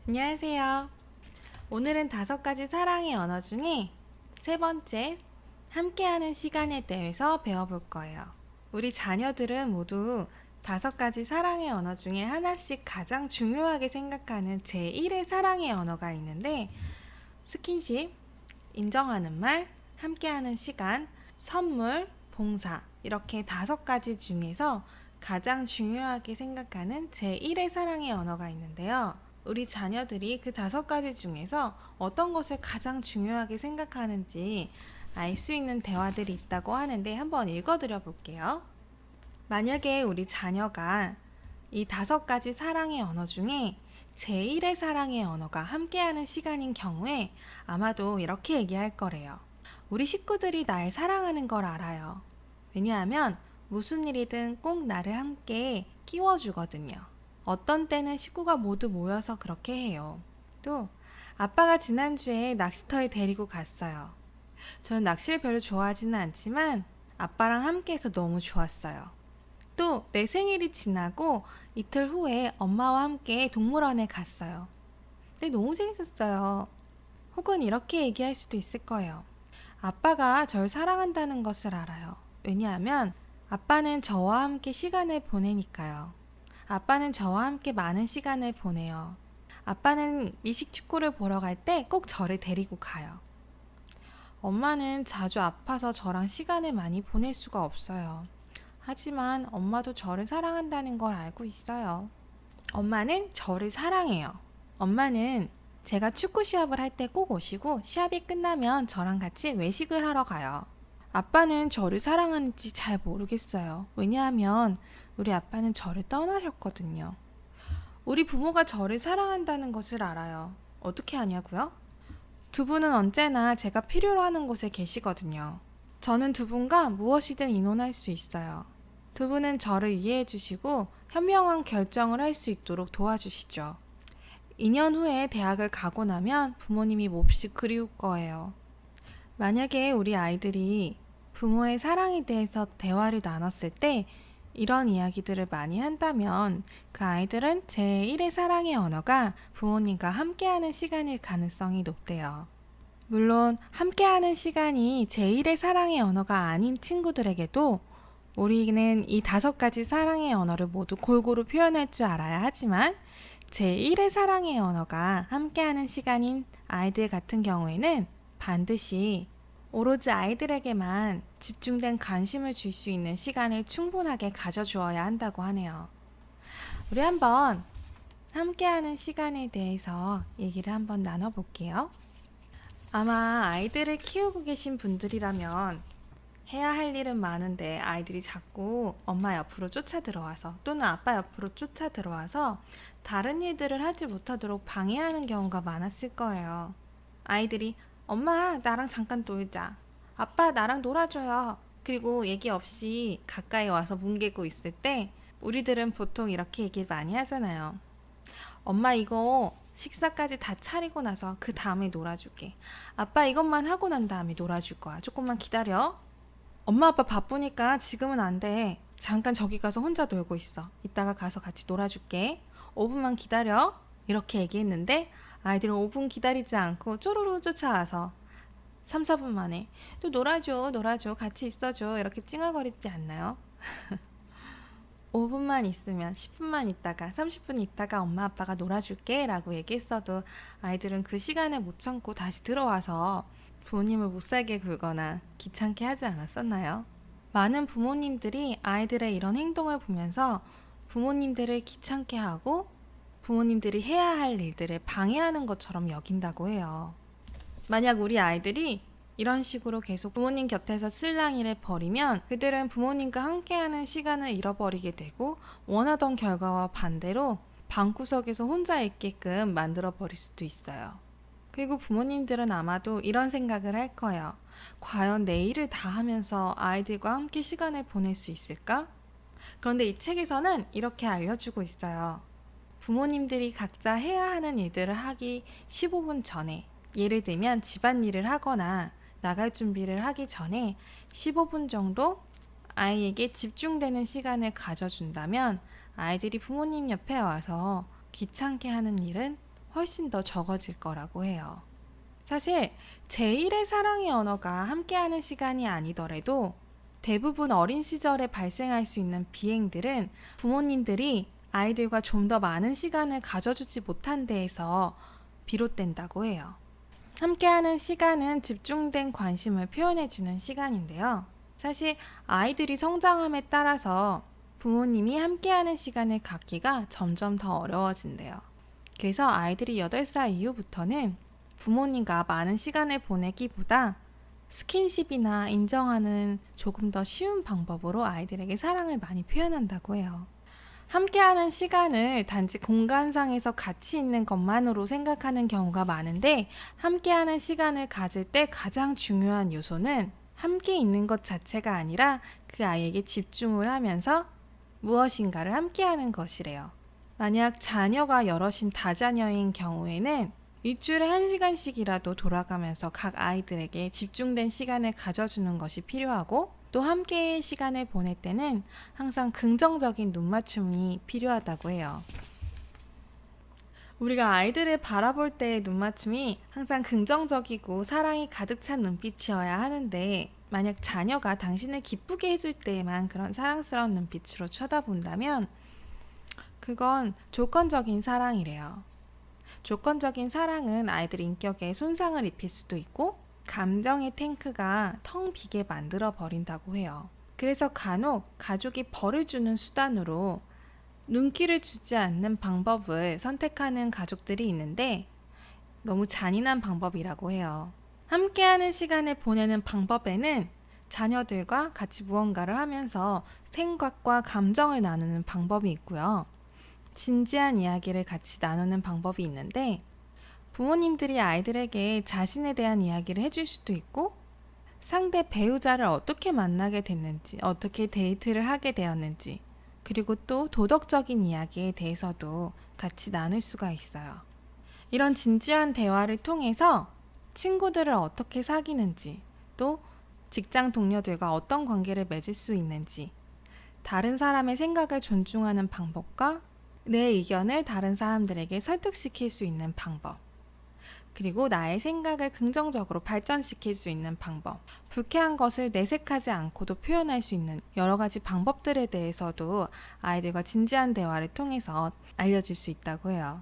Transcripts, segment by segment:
안녕하세요. 오늘은 5가지 사랑의 언어 중에 세 번째, 함께하는 시간에 대해서 배워볼 거예요. 우리 자녀들은 모두 5가지 사랑의 언어 중에 하나씩 가장 중요하게 생각하는 제1의 사랑의 언어가 있는데, 스킨십, 인정하는 말, 함께하는 시간, 선물, 봉사, 이렇게 5가지 중에서 가장 중요하게 생각하는 제1의 사랑의 언어가 있는데요. 우리 자녀들이 그 5가지 중에서 어떤 것을 가장 중요하게 생각하는지 알 수 있는 대화들이 있다고 하는데 한번 읽어드려 볼게요. 만약에 우리 자녀가 이 5가지 사랑의 언어 중에 제1의 사랑의 언어가 함께하는 시간인 경우에 아마도 이렇게 얘기할 거래요. 우리 식구들이 날 사랑하는 걸 알아요. 왜냐하면 무슨 일이든 꼭 나를 함께 끼워주거든요. 어떤 때는 식구가 모두 모여서 그렇게 해요. 또 아빠가 지난주에 낚시터에 데리고 갔어요. 저는 낚시를 별로 좋아하지는 않지만 아빠랑 함께해서 너무 좋았어요. 또 내 생일이 지나고 이틀 후에 엄마와 함께 동물원에 갔어요. 근데 너무 재밌었어요. 혹은 이렇게 얘기할 수도 있을 거예요. 아빠가 절 사랑한다는 것을 알아요. 왜냐하면 아빠는 저와 함께 시간을 보내니까요. 아빠는 저와 함께 많은 시간을 보내요. 아빠는 미식축구를 보러 갈 때 꼭 저를 데리고 가요. 엄마는 자주 아파서 저랑 시간을 많이 보낼 수가 없어요. 하지만 엄마도 저를 사랑한다는 걸 알고 있어요. 엄마는 저를 사랑해요. 엄마는 제가 축구 시합을 할 때 꼭 오시고 시합이 끝나면 저랑 같이 외식을 하러 가요. 아빠는 저를 사랑하는지 잘 모르겠어요. 왜냐하면 우리 아빠는 저를 떠나셨거든요. 우리 부모가 저를 사랑한다는 것을 알아요. 어떻게 아냐고요? 두 분은 언제나 제가 필요로 하는 곳에 계시거든요. 저는 두 분과 무엇이든 의논할 수 있어요. 두 분은 저를 이해해 주시고 현명한 결정을 할 수 있도록 도와주시죠. 2년 후에 대학을 가고 나면 부모님이 몹시 그리울 거예요. 만약에 우리 아이들이 부모의 사랑에 대해서 대화를 나눴을 때 이런 이야기들을 많이 한다면 그 아이들은 제1의 사랑의 언어가 부모님과 함께하는 시간일 가능성이 높대요. 물론 함께하는 시간이 제1의 사랑의 언어가 아닌 친구들에게도 우리는 이 5가지 사랑의 언어를 모두 골고루 표현할 줄 알아야 하지만 제1의 사랑의 언어가 함께하는 시간인 아이들 같은 경우에는 반드시 오로지 아이들에게만 집중된 관심을 줄 수 있는 시간을 충분하게 가져주어야 한다고 하네요. 우리 한번 함께하는 시간에 대해서 얘기를 한번 나눠볼게요. 아마 아이들을 키우고 계신 분들이라면 해야 할 일은 많은데 아이들이 자꾸 엄마 옆으로 쫓아 들어와서 또는 아빠 옆으로 쫓아 들어와서 다른 일들을 하지 못하도록 방해하는 경우가 많았을 거예요. 아이들이 엄마 나랑 잠깐 놀자. 아빠 나랑 놀아줘요. 그리고 얘기 없이 가까이 와서 뭉개고 있을 때 우리들은 보통 이렇게 얘기를 많이 하잖아요. 엄마 이거 식사까지 다 차리고 나서 그 다음에 놀아줄게. 아빠 이것만 하고 난 다음에 놀아줄 거야. 조금만 기다려. 엄마 아빠 바쁘니까 지금은 안 돼. 잠깐 저기 가서 혼자 놀고 있어. 이따가 가서 같이 놀아줄게. 5분만 기다려. 이렇게 얘기했는데 아이들은 5분 기다리지 않고 쪼르르 쫓아와서 3, 4분 만에 또 놀아줘, 같이 있어줘. 이렇게 찡얼거리지 않나요? 5분만 있으면 10분만 있다가 30분 있다가 엄마 아빠가 놀아줄게 라고 얘기했어도 아이들은 그 시간을 못 참고 다시 들어와서 부모님을 못 살게 굴거나 귀찮게 하지 않았었나요? 많은 부모님들이 아이들의 이런 행동을 보면서 부모님들을 귀찮게 하고 부모님들이 해야 할 일들을 방해하는 것처럼 여긴다고 해요. 만약 우리 아이들이 이런 식으로 계속 부모님 곁에서 쓸랑이를 벌이면 그들은 부모님과 함께하는 시간을 잃어버리게 되고 원하던 결과와 반대로 방구석에서 혼자 있게끔 만들어 버릴 수도 있어요. 그리고 부모님들은 아마도 이런 생각을 할 거예요. 과연 내 일을 다 하면서 아이들과 함께 시간을 보낼 수 있을까? 그런데 이 책에서는 이렇게 알려주고 있어요. 부모님들이 각자 해야 하는 일들을 하기 15분 전에, 예를 들면 집안일을 하거나 나갈 준비를 하기 전에 15분 정도 아이에게 집중되는 시간을 가져준다면 아이들이 부모님 옆에 와서 귀찮게 하는 일은 훨씬 더 적어질 거라고 해요. 사실 제1의 사랑의 언어가 함께하는 시간이 아니더라도 대부분 어린 시절에 발생할 수 있는 비행들은 부모님들이 아이들과 좀 더 많은 시간을 가져주지 못한 데에서 비롯된다고 해요. 함께하는 시간은 집중된 관심을 표현해주는 시간인데요. 사실 아이들이 성장함에 따라서 부모님이 함께하는 시간을 갖기가 점점 더 어려워진대요. 그래서 아이들이 8살 이후부터는 부모님과 많은 시간을 보내기보다 스킨십이나 인정하는 조금 더 쉬운 방법으로 아이들에게 사랑을 많이 표현한다고 해요. 함께하는 시간을 단지 공간상에서 같이 있는 것만으로 생각하는 경우가 많은데, 함께하는 시간을 가질 때 가장 중요한 요소는 함께 있는 것 자체가 아니라 그 아이에게 집중을 하면서 무엇인가를 함께하는 것이래요. 만약 자녀가 여럿인 다자녀인 경우에는 일주일에 1시간씩이라도 돌아가면서 각 아이들에게 집중된 시간을 가져주는 것이 필요하고, 또 함께 시간을 보낼 때는 항상 긍정적인 눈맞춤이 필요하다고 해요. 우리가 아이들을 바라볼 때의 눈맞춤이 항상 긍정적이고 사랑이 가득 찬 눈빛이어야 하는데, 만약 자녀가 당신을 기쁘게 해줄 때에만 그런 사랑스러운 눈빛으로 쳐다본다면 그건 조건적인 사랑이래요. 조건적인 사랑은 아이들 인격에 손상을 입힐 수도 있고 감정의 탱크가 텅 비게 만들어 버린다고 해요. 그래서 간혹 가족이 벌을 주는 수단으로 눈길을 주지 않는 방법을 선택하는 가족들이 있는데, 너무 잔인한 방법이라고 해요. 함께하는 시간을 보내는 방법에는 자녀들과 같이 무언가를 하면서 생각과 감정을 나누는 방법이 있고요. 진지한 이야기를 같이 나누는 방법이 있는데, 부모님들이 아이들에게 자신에 대한 이야기를 해줄 수도 있고, 상대 배우자를 어떻게 만나게 됐는지, 어떻게 데이트를 하게 되었는지, 그리고 또 도덕적인 이야기에 대해서도 같이 나눌 수가 있어요. 이런 진지한 대화를 통해서 친구들을 어떻게 사귀는지, 또 직장 동료들과 어떤 관계를 맺을 수 있는지, 다른 사람의 생각을 존중하는 방법과 내 의견을 다른 사람들에게 설득시킬 수 있는 방법, 그리고 나의 생각을 긍정적으로 발전시킬 수 있는 방법, 불쾌한 것을 내색하지 않고도 표현할 수 있는 여러 가지 방법들에 대해서도 아이들과 진지한 대화를 통해서 알려줄 수 있다고 해요.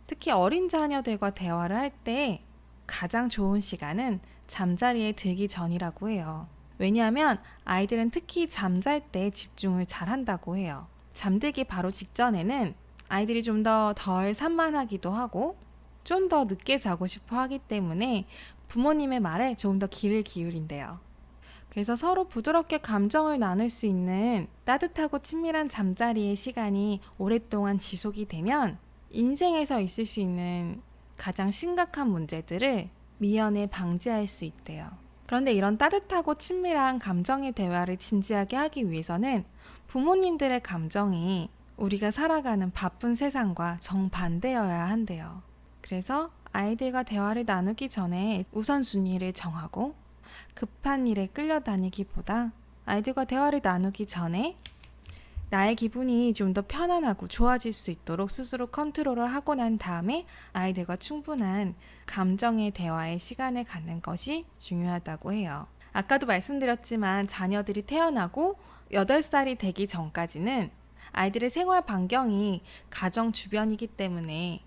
특히 어린 자녀들과 대화를 할 때 가장 좋은 시간은 잠자리에 들기 전이라고 해요. 왜냐하면 아이들은 특히 잠잘 때 집중을 잘 한다고 해요. 잠들기 바로 직전에는 아이들이 좀 더 덜 산만하기도 하고 좀 더 늦게 자고 싶어 하기 때문에 부모님의 말에 조금 더 귀를 기울인대요. 그래서 서로 부드럽게 감정을 나눌 수 있는 따뜻하고 친밀한 잠자리의 시간이 오랫동안 지속이 되면 인생에서 있을 수 있는 가장 심각한 문제들을 미연에 방지할 수 있대요. 그런데 이런 따뜻하고 친밀한 감정의 대화를 진지하게 하기 위해서는 부모님들의 감정이 우리가 살아가는 바쁜 세상과 정반대여야 한대요. 그래서 아이들과 대화를 나누기 전에 우선순위를 정하고 급한 일에 끌려다니기보다 아이들과 대화를 나누기 전에 나의 기분이 좀 더 편안하고 좋아질 수 있도록 스스로 컨트롤을 하고 난 다음에 아이들과 충분한 감정의 대화의 시간을 갖는 것이 중요하다고 해요. 아까도 말씀드렸지만 자녀들이 태어나고 8살이 되기 전까지는 아이들의 생활 반경이 가정 주변이기 때문에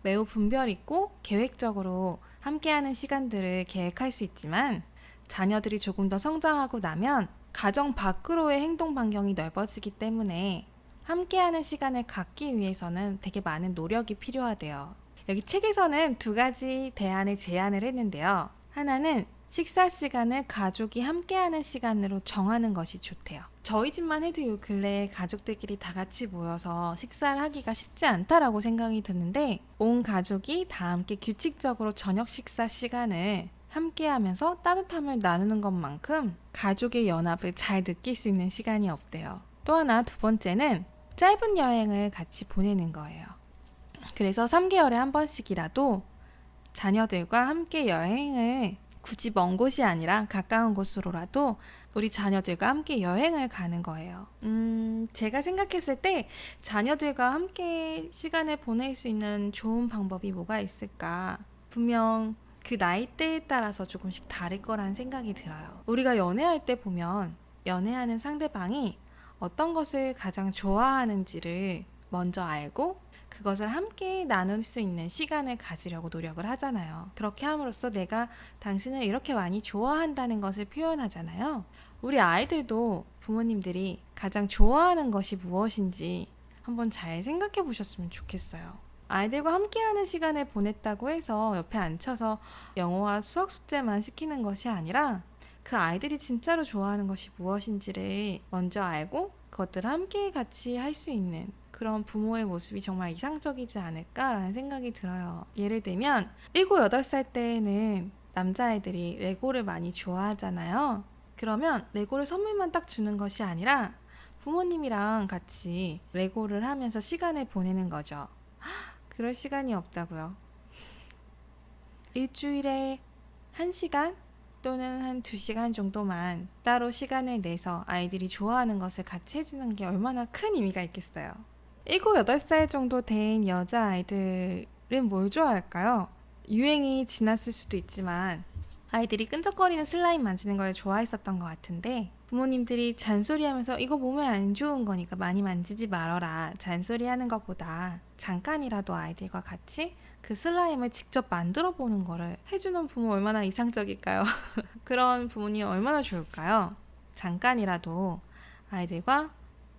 매우 분별 있고 계획적으로 함께하는 시간들을 계획할 수 있지만, 자녀들이 조금 더 성장하고 나면 가정 밖으로의 행동 반경이 넓어지기 때문에 함께하는 시간을 갖기 위해서는 되게 많은 노력이 필요하대요. 여기 책에서는 2가지 대안을 제안을 했는데요. 하나는 식사 시간을 가족이 함께하는 시간으로 정하는 것이 좋대요. 저희 집만 해도 요 근래에 가족들끼리 다 같이 모여서 식사를 하기가 쉽지 않다라고 생각이 드는데, 온 가족이 다 함께 규칙적으로 저녁 식사 시간을 함께 하면서 따뜻함을 나누는 것만큼 가족의 연합을 잘 느낄 수 있는 시간이 없대요. 또 하나, 2번째는 짧은 여행을 같이 보내는 거예요. 그래서 3개월에 한 번씩이라도 자녀들과 함께 여행을 굳이 먼 곳이 아니라 가까운 곳으로라도 우리 자녀들과 함께 여행을 가는 거예요. 제가 생각했을 때 자녀들과 함께 시간을 보낼 수 있는 좋은 방법이 뭐가 있을까? 분명 그 나이대에 따라서 조금씩 다를 거라는 생각이 들어요. 우리가 연애할 때 보면 연애하는 상대방이 어떤 것을 가장 좋아하는지를 먼저 알고 그것을 함께 나눌 수 있는 시간을 가지려고 노력을 하잖아요. 그렇게 함으로써 내가 당신을 이렇게 많이 좋아한다는 것을 표현하잖아요. 우리 아이들도 부모님들이 가장 좋아하는 것이 무엇인지 한번 잘 생각해 보셨으면 좋겠어요. 아이들과 함께하는 시간을 보냈다고 해서 옆에 앉혀서 영어와 수학 숙제만 시키는 것이 아니라 그 아이들이 진짜로 좋아하는 것이 무엇인지를 먼저 알고 그것들을 함께 같이 할 수 있는 그런 부모의 모습이 정말 이상적이지 않을까라는 생각이 들어요. 예를 들면 7, 8살 때에는 남자아이들이 레고를 많이 좋아하잖아요. 그러면 레고를 선물만 딱 주는 것이 아니라 부모님이랑 같이 레고를 하면서 시간을 보내는 거죠. 그럴 시간이 없다고요. 일주일에 1시간 또는 한 2시간 정도만 따로 시간을 내서 아이들이 좋아하는 것을 같이 해주는 게 얼마나 큰 의미가 있겠어요. 7, 8살 정도 된 여자아이들은 뭘 좋아할까요? 유행이 지났을 수도 있지만 아이들이 끈적거리는 슬라임 만지는 걸 좋아했었던 것 같은데 부모님들이 잔소리하면서 이거 몸에 안 좋은 거니까 많이 만지지 말아라 잔소리하는 것보다 잠깐이라도 아이들과 같이 그 슬라임을 직접 만들어 보는 거를 해주는 부모 얼마나 이상적일까요? 그런 부모님 얼마나 좋을까요? 잠깐이라도 아이들과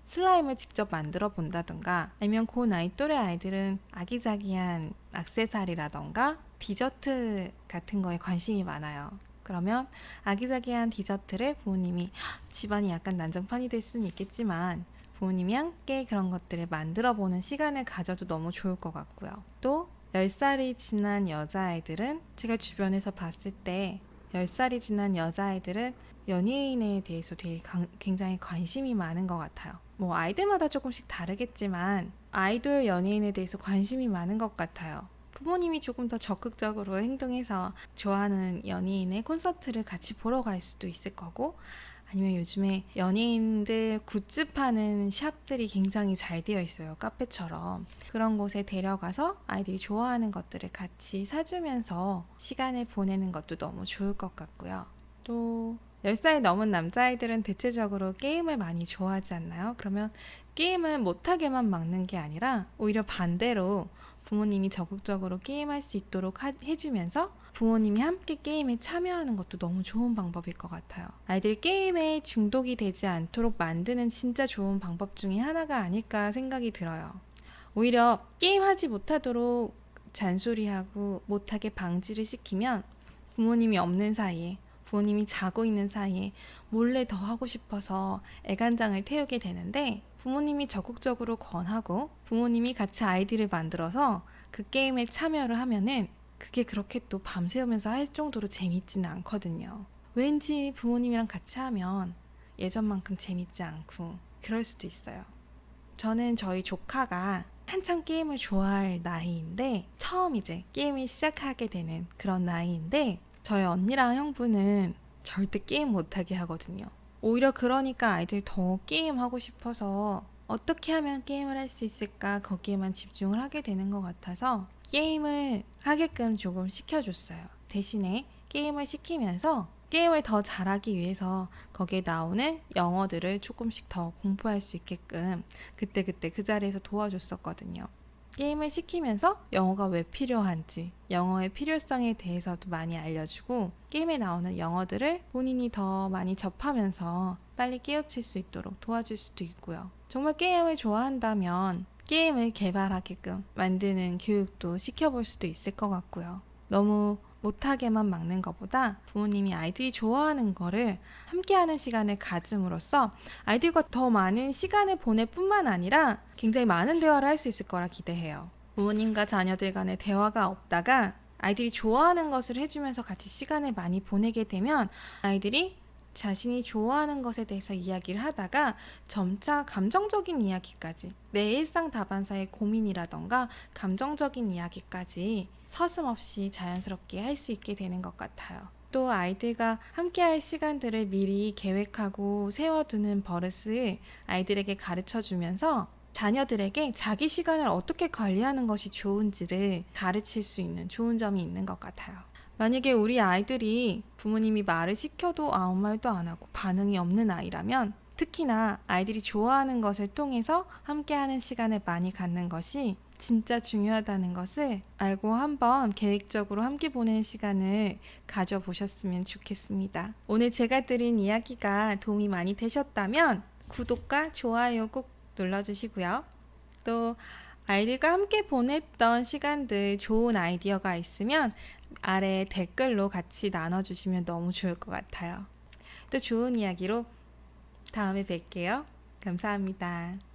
슬라임을 직접 만들어 본다던가 아니면 그 나이 또래 아이들은 아기자기한 액세서리라던가 디저트 같은 거에 관심이 많아요. 그러면 아기자기한 디저트를 부모님이 집안이 약간 난장판이 될 수는 있겠지만 부모님이 함께 그런 것들을 만들어 보는 시간을 가져도 너무 좋을 것 같고요. 또 10살이 지난 여자아이들은 제가 주변에서 봤을 때 10살이 지난 여자아이들은 연예인에 대해서 되게 굉장히 관심이 많은 것 같아요. 뭐 아이들마다 조금씩 다르겠지만 아이돌 연예인에 대해서 관심이 많은 것 같아요. 부모님이 조금 더 적극적으로 행동해서 좋아하는 연예인의 콘서트를 같이 보러 갈 수도 있을 거고 아니면 요즘에 연예인들 굿즈 파는 샵들이 굉장히 잘 되어 있어요. 카페처럼. 그런 곳에 데려가서 아이들이 좋아하는 것들을 같이 사주면서 시간을 보내는 것도 너무 좋을 것 같고요. 또 10살 넘은 남자아이들은 대체적으로 게임을 많이 좋아하지 않나요? 그러면 게임을 못하게만 막는 게 아니라 오히려 반대로 부모님이 적극적으로 게임할 수 있도록 해주면서 부모님이 함께 게임에 참여하는 것도 너무 좋은 방법일 것 같아요. 아이들 게임에 중독이 되지 않도록 만드는 진짜 좋은 방법 중에 하나가 아닐까 생각이 들어요. 오히려 게임하지 못하도록 잔소리하고 못하게 방지를 시키면 부모님이 없는 사이에 부모님이 자고 있는 사이에 몰래 더 하고 싶어서 애간장을 태우게 되는데 부모님이 적극적으로 권하고 부모님이 같이 아이디를 만들어서 그 게임에 참여를 하면은 그게 그렇게 또 밤새우면서 할 정도로 재밌지는 않거든요. 왠지 부모님이랑 같이 하면 예전만큼 재밌지 않고 그럴 수도 있어요. 저는 저희 조카가 한창 게임을 좋아할 나이인데 처음 이제 게임을 시작하게 되는 그런 나이인데 저희 언니랑 형부는 절대 게임 못하게 하거든요. 오히려 그러니까 아이들이 더 게임하고 싶어서 어떻게 하면 게임을 할 수 있을까 거기에만 집중을 하게 되는 것 같아서 게임을 하게끔 조금 시켜줬어요. 대신에 게임을 시키면서 게임을 더 잘하기 위해서 거기에 나오는 영어들을 조금씩 더 공부할 수 있게끔 그때그때 그 자리에서 도와줬었거든요. 게임을 시키면서 영어가 왜 필요한지, 영어의 필요성에 대해서도 많이 알려주고 게임에 나오는 영어들을 본인이 더 많이 접하면서 빨리 깨우칠 수 있도록 도와줄 수도 있고요. 정말 게임을 좋아한다면 게임을 개발하게끔 만드는 교육도 시켜볼 수도 있을 것 같고요. 너무 못하게만 막는 것보다 부모님이 아이들이 좋아하는 거를 함께하는 시간을 가짐으로써 아이들과 더 많은 시간을 보낼 뿐만 아니라 굉장히 많은 대화를 할 수 있을 거라 기대해요. 부모님과 자녀들 간의 대화가 없다가 아이들이 좋아하는 것을 해주면서 같이 시간을 많이 보내게 되면 아이들이 자신이 좋아하는 것에 대해서 이야기를 하다가 점차 감정적인 이야기까지 내 일상 다반사의 고민이라던가 감정적인 이야기까지 서슴없이 자연스럽게 할 수 있게 되는 것 같아요. 또 아이들과 함께할 시간들을 미리 계획하고 세워두는 버릇을 아이들에게 가르쳐 주면서 자녀들에게 자기 시간을 어떻게 관리하는 것이 좋은지를 가르칠 수 있는 좋은 점이 있는 것 같아요. 만약에 우리 아이들이 부모님이 말을 시켜도 아무 말도 안 하고 반응이 없는 아이라면 특히나 아이들이 좋아하는 것을 통해서 함께하는 시간을 많이 갖는 것이 진짜 중요하다는 것을 알고 한번 계획적으로 함께 보내는 시간을 가져보셨으면 좋겠습니다. 오늘 제가 드린 이야기가 도움이 많이 되셨다면 구독과 좋아요 꼭 눌러주시고요. 또 아이들과 함께 보냈던 시간들 좋은 아이디어가 있으면 아래 댓글로 같이 나눠주시면 너무 좋을 것 같아요. 또 좋은 이야기로 다음에 뵐게요. 감사합니다.